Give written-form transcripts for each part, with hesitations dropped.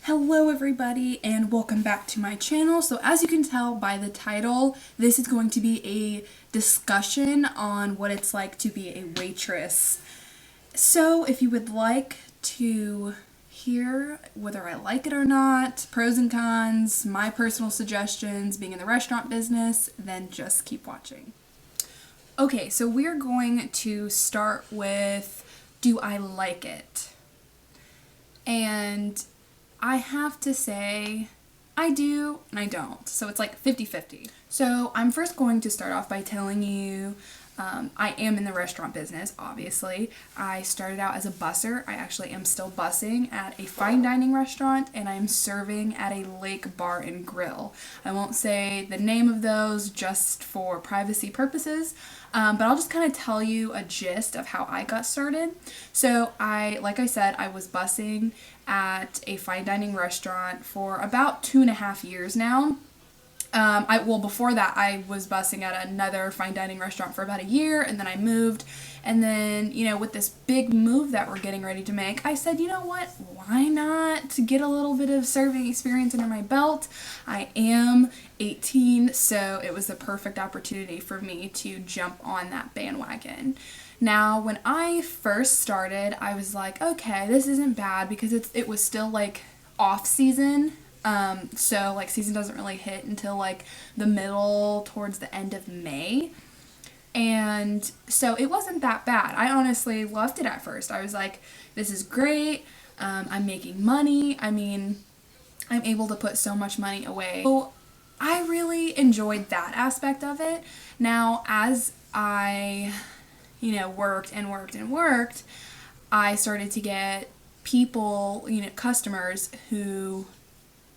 Hello everybody and welcome back to my channel. So as you can tell by the title, this is going to be a discussion on what it's like to be a waitress. So if you would like to hear whether I like it or not, pros and cons, my personal suggestions, being in the restaurant business, then just keep watching. Okay, so we're going to start with, do I like it? And I have to say I do and I don't. So it's like 50-50. So I'm first going to start off by telling you I am in the restaurant business, obviously. I started out as a busser. I actually am still bussing at a fine dining restaurant, and I'm serving at a lake bar and grill. I won't say the name of those just for privacy purposes, but I'll just kind of tell you a gist of how I got started. So like I said, I was bussing at a fine dining restaurant for about 2.5 years now. Before that, I was bussing at another fine dining restaurant for about a year, and then I moved. And then, with this big move that we're getting ready to make, I said, you know what, why not get a little bit of serving experience under my belt? I am 18, so it was the perfect opportunity for me to jump on that bandwagon. Now, when I first started, I was like, okay, this isn't bad because it was still like off season. So like season doesn't really hit until like the middle towards the end of May. And so it wasn't that bad. I honestly loved it at first. I was like, this is great. I'm making money. I mean, I'm able to put so much money away. So I really enjoyed that aspect of it. Now, as I, worked and worked and worked, I started to get people, customers who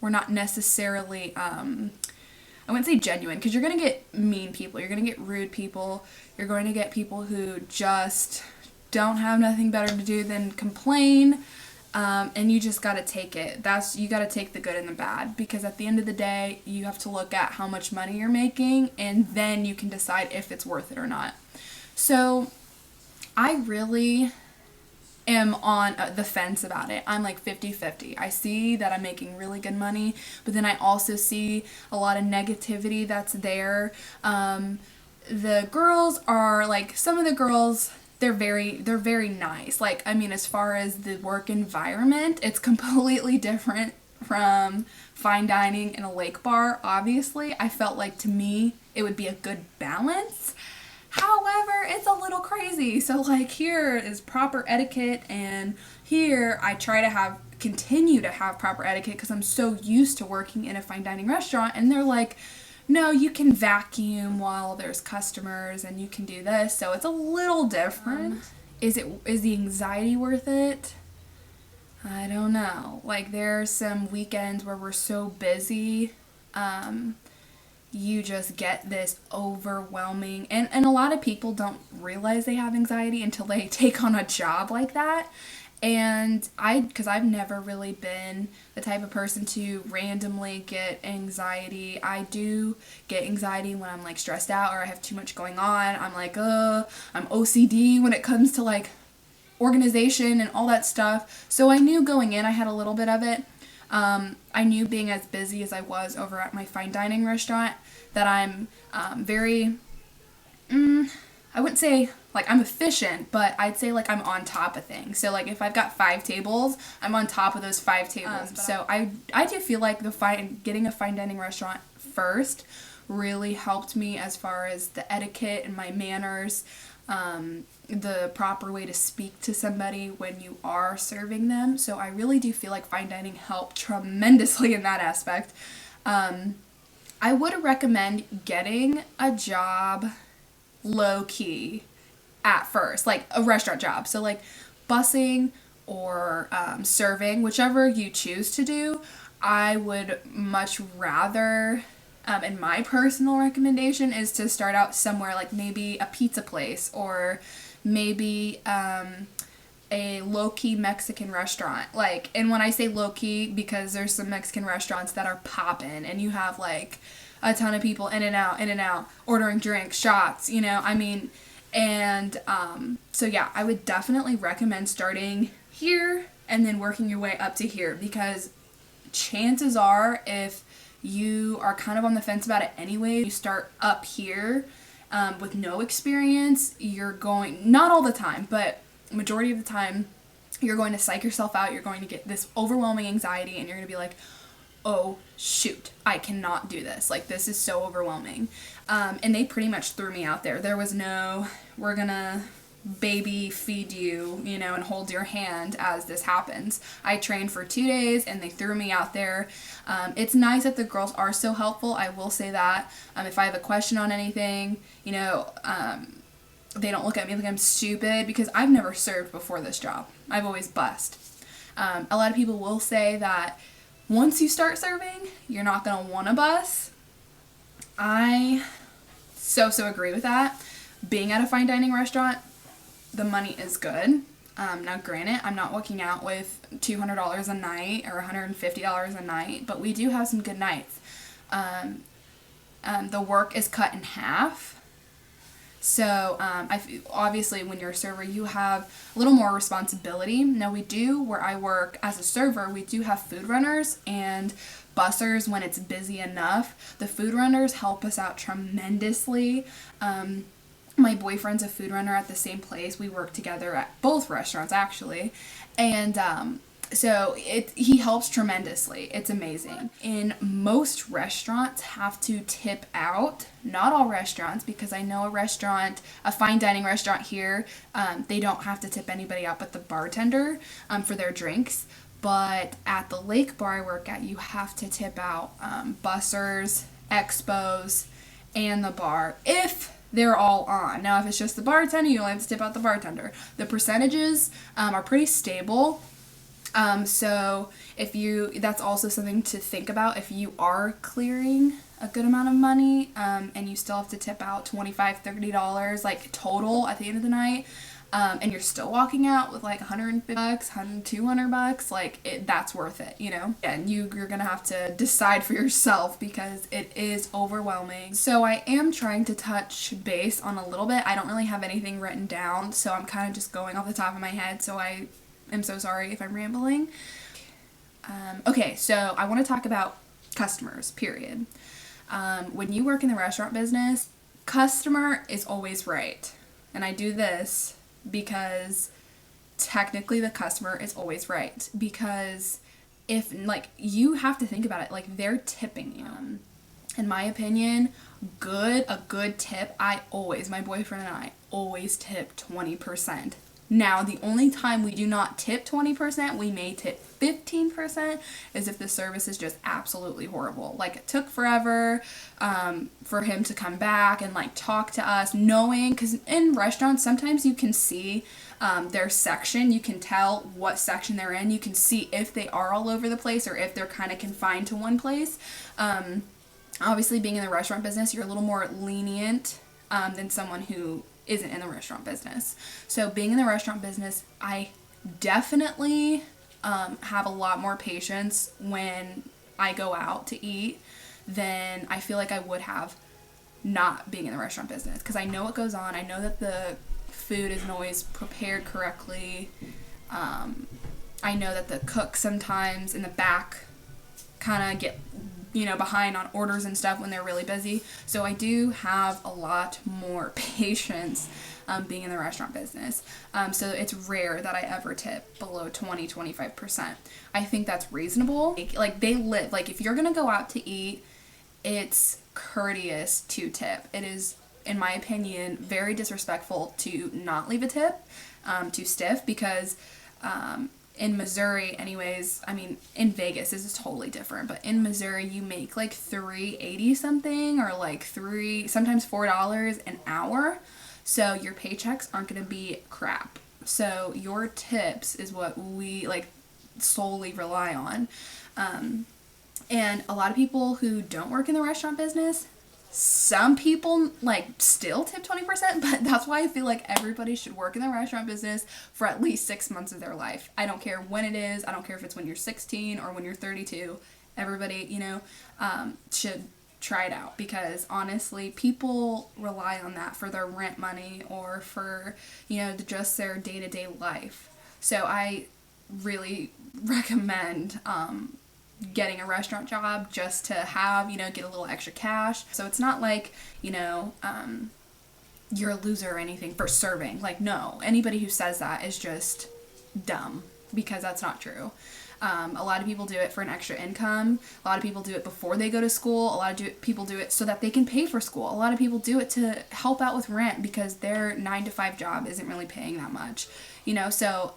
were not necessarily, I wouldn't say genuine, because you're going to get mean people, you're going to get rude people, you're going to get people who just don't have nothing better to do than complain, and you just got to take it. You got to take the good and the bad, because at the end of the day, you have to look at how much money you're making, and then you can decide if it's worth it or not. So I really am on the fence about it. I'm like 50-50. I see that I'm making really good money, but then I also see a lot of negativity that's there. The girls are like, some of the girls, they're very nice. Like, I mean, as far as the work environment, it's completely different from fine dining in a lake bar. Obviously, I felt like to me it would be a good balance. However, it's a little crazy. So like here is proper etiquette, and here I try to continue to have proper etiquette because I'm so used to working in a fine dining restaurant, and they're like, no, you can vacuum while there's customers and you can do this. So it's a little different. Is the anxiety worth it? I don't know. Like there's some weekends where we're so busy, you just get this overwhelming, and a lot of people don't realize they have anxiety until they take on a job like that. And because I've never really been the type of person to randomly get anxiety. I do get anxiety when I'm like stressed out or I have too much going on. I'm like, I'm OCD when it comes to like organization and all that stuff. So I knew going in I had a little bit of it. I knew being as busy as I was over at my fine dining restaurant that I'm very, I wouldn't say like I'm efficient, but I'd say like I'm on top of things. So like if I've got 5 tables, I'm on top of those 5 tables. So I do feel like getting a fine dining restaurant first really helped me as far as the etiquette and my manners, the proper way to speak to somebody when you are serving them. So I really do feel like fine dining helped tremendously in that aspect. I would recommend getting a job low-key at first, like a restaurant job. So like bussing or serving, whichever you choose to do. I would much rather, and my personal recommendation is to start out somewhere like maybe a pizza place or maybe a low-key Mexican restaurant. Like, and when I say low-key, because there's some Mexican restaurants that are poppin', and you have like a ton of people in and out, ordering drinks, shots, I mean, and so yeah, I would definitely recommend starting here and then working your way up to here, because chances are, if you are kind of on the fence about it anyway, you start up here with no experience, you're going, not all the time, but majority of the time, you're going to psych yourself out. You're going to get this overwhelming anxiety, and you're going to be like, oh shoot, I cannot do this. Like, this is so overwhelming. And they pretty much threw me out there. There was no, we're gonna baby feed you, you know, and hold your hand as this happens. I trained for 2 days and they threw me out there. It's nice that the girls are so helpful. I will say that. If I have a question on anything, you know, they don't look at me like I'm stupid, because I've never served before this job. I've always bussed. A lot of people will say that once you start serving, you're not going to want to bus. I so agree with that. Being at a fine dining restaurant, the money is good. Now granted, I'm not walking out with $200 a night or $150 a night, but we do have some good nights. The work is cut in half. So, obviously when you're a server, you have a little more responsibility. Now we do, where I work as a server, we do have food runners and bussers when it's busy enough. The food runners help us out tremendously. My boyfriend's a food runner at the same place. We work together at both restaurants, actually. And, so he helps tremendously. It's amazing. In most restaurants have to tip out. Not all restaurants, because I know a fine dining restaurant here, they don't have to tip anybody out but the bartender for their drinks. But at the lake bar I work at, you have to tip out bussers, expos, and the bar if they're all on. Now if it's just the bartender, you only have to tip out the bartender. The percentages are pretty stable. So that's also something to think about if you are clearing a good amount of money, and you still have to tip out $25, $30, like, total at the end of the night, and you're still walking out with like $150, $200, like, that's worth it, you know? And you're gonna have to decide for yourself, because it is overwhelming. So I am trying to touch base on a little bit. I don't really have anything written down, so I'm kind of just going off the top of my head, so I'm so sorry if I'm rambling. Okay, so I want to talk about customers, period. When you work in the restaurant business, customer is always right. And I do this because technically the customer is always right. Because if, like, you have to think about it, like, they're tipping you. In my opinion, a good tip, my boyfriend and I always tip 20%. Now, the only time we do not tip 20%, we may tip 15%, is if the service is just absolutely horrible. Like, it took forever for him to come back and, like, talk to us, knowing, because in restaurants, sometimes you can see their section. You can tell what section they're in. You can see if they are all over the place or if they're kind of confined to one place. Obviously, being in the restaurant business, you're a little more lenient than someone who isn't in the restaurant business. So being in the restaurant business, I definitely have a lot more patience when I go out to eat than I feel like I would have not being in the restaurant business, because I know what goes on. I know that the food isn't always prepared correctly. I know that the cooks sometimes in the back kind of get behind on orders and stuff when they're really busy. So I do have a lot more patience being in the restaurant business. So it's rare that I ever tip below 20-25%. I think that's reasonable. Like, if you're gonna go out to eat, it's courteous to tip. It is, in my opinion, very disrespectful to not leave a tip, too stiff, because in Missouri, anyways, I mean, in Vegas, this is totally different, but in Missouri, you make like $3.80 something, or like sometimes $4 an hour, so your paychecks aren't going to be crap. So your tips is what we, like, solely rely on. And a lot of people who don't work in the restaurant business, some people, like, still tip 20%, but that's why I feel like everybody should work in the restaurant business for at least 6 months of their life. I don't care when it is. I don't care if it's when you're 16 or when you're 32. Everybody, should try it out, because honestly, people rely on that for their rent money or for, just their day-to-day life. So I really recommend getting a restaurant job just to have, get a little extra cash. So it's not like, you're a loser or anything for serving. Like, no, anybody who says that is just dumb, because that's not true. A lot of people do it for an extra income. A lot of people do it before they go to school. A lot of people do it so that they can pay for school. A lot of people do it to help out with rent because their 9-to-5 job isn't really paying that much. So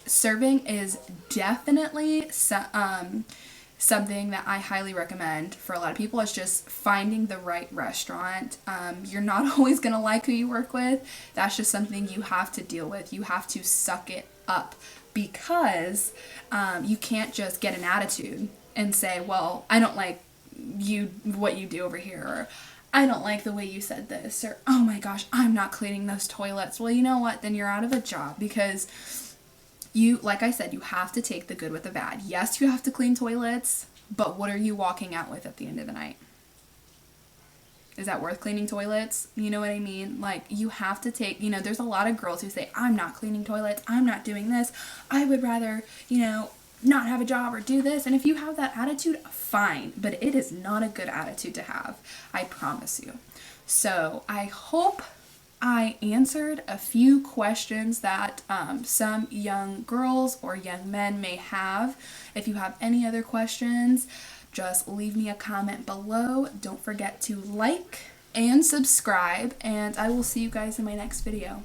serving is definitely something that I highly recommend for a lot of people. It's just finding the right restaurant. You're not always going to like who you work with. That's just something you have to deal with. You have to suck it up, because you can't just get an attitude and say, well, I don't like what you do over here, or I don't like the way you said this, or oh my gosh, I'm not cleaning those toilets. Well, you know what? Then you're out of a job, because like I said, you have to take the good with the bad. Yes, you have to clean toilets, but what are you walking out with at the end of the night? Is that worth cleaning toilets? You know what I mean? Like, you have to take, there's a lot of girls who say, I'm not cleaning toilets, I'm not doing this, I would rather, not have a job or do this. And if you have that attitude, fine, but it is not a good attitude to have. I promise you. So I hope I answered a few questions that some young girls or young men may have. If you have any other questions, just leave me a comment below. Don't forget to like and subscribe, and I will see you guys in my next video.